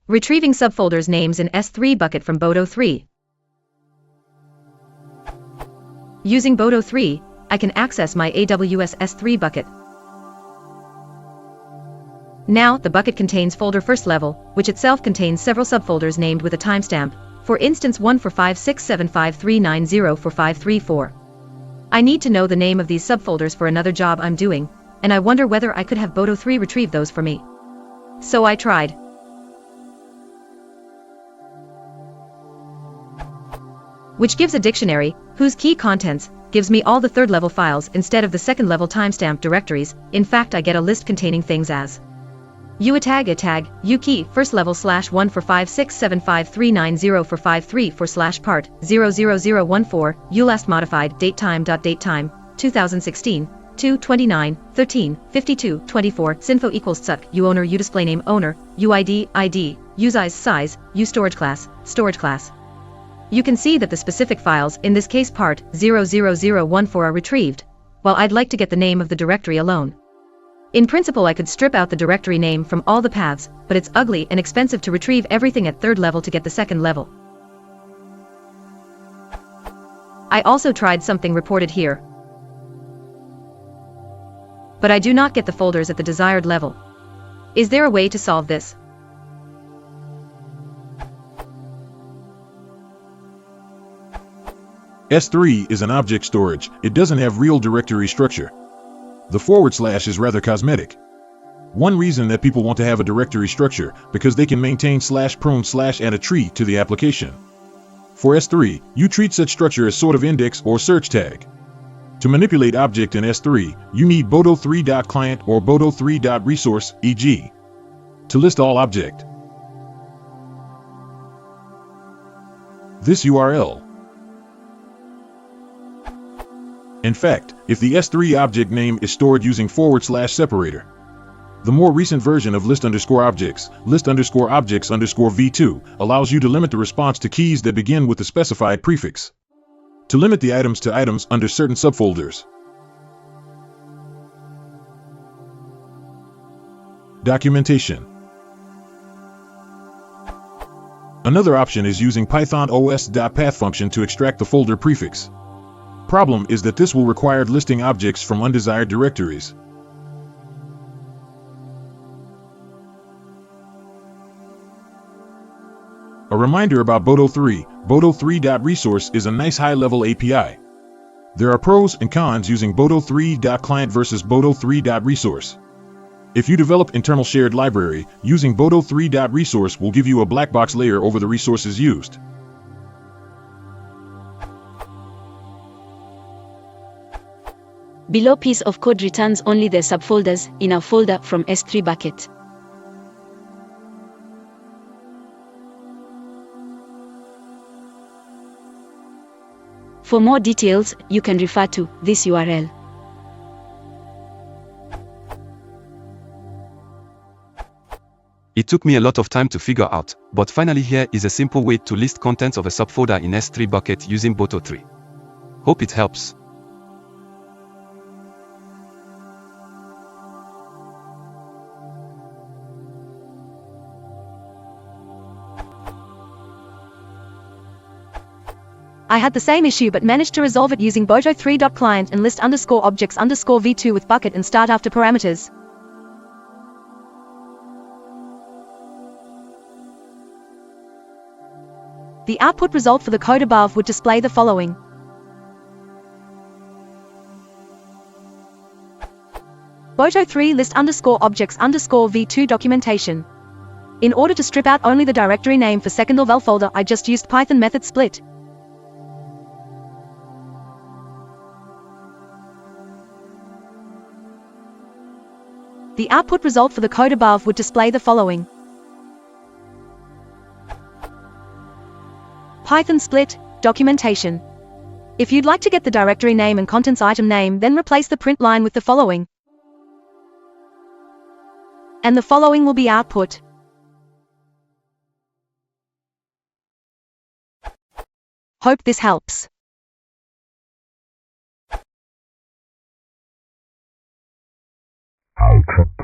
Retrieving subfolders names in S3 bucket from boto3. Using boto3, I can access my AWS S3 bucket. Now, the bucket contains folder first level, which itself contains several subfolders named with a timestamp, for instance 1456753904534. I need to know the name of these subfolders for another job I'm doing, and I wonder whether I could have boto3 retrieve those for me. So I tried. Which gives a dictionary, whose key contents gives me all the third-level files instead of the second-level timestamp directories. In fact, I get a list containing things as uatag, ukey, first level /1456753904534/part 00014, ulast modified datetime, 2016, 2/29/13, 52/24, sinfo equals tsuck, uowner, udisplayname owner, uid, id, usize, ustorage class. You can see that the specific files, in this case part 00014, are retrieved, while I'd like to get the name of the directory alone. In principle, I could strip out the directory name from all the paths, but it's ugly and expensive to retrieve everything at third level to get the second level. I also tried something reported here, but I do not get the folders at the desired level. Is there a way to solve this? S3 is an object storage. It doesn't have real directory structure. The / is rather cosmetic. One reason that people want to have a directory structure, because they can maintain /prone/ add a tree to the application. For S3, you treat such structure as sort of index or search tag. To manipulate object in S3, you need boto3.client or boto3.resource, e.g. to list all object. This URL. In fact, if the S3 object name is stored using / separator, the more recent version of list_objects, list_objects_v2, allows you to limit the response to keys that begin with the specified prefix. To limit the items to items under certain subfolders. Documentation. Another option is using Python os.path function to extract the folder prefix. Problem is that this will require listing objects from undesired directories. A reminder about boto3. boto3.resource is a nice high-level API. There are pros and cons using boto3.client versus boto3.resource. If you develop internal shared library, using boto3.resource will give you a black box layer over the resources used. Below piece of code returns only the subfolders in a folder from S3 bucket. For more details, you can refer to this URL. It took me a lot of time to figure out, but finally here is a simple way to list contents of a subfolder in S3 bucket using boto3. Hope it helps. I had the same issue but managed to resolve it using boto3.client and list_objects_v2 with bucket and start after parameters. The output result for the code above would display the following. boto3 list_objects_v2 documentation. In order to strip out only the directory name for second level folder, I just used Python method split. The output result for the code above would display the following. Python split, documentation. If you'd like to get the directory name and contents item name, then replace the print line with the following. And the following will be output. Hope this helps. I took the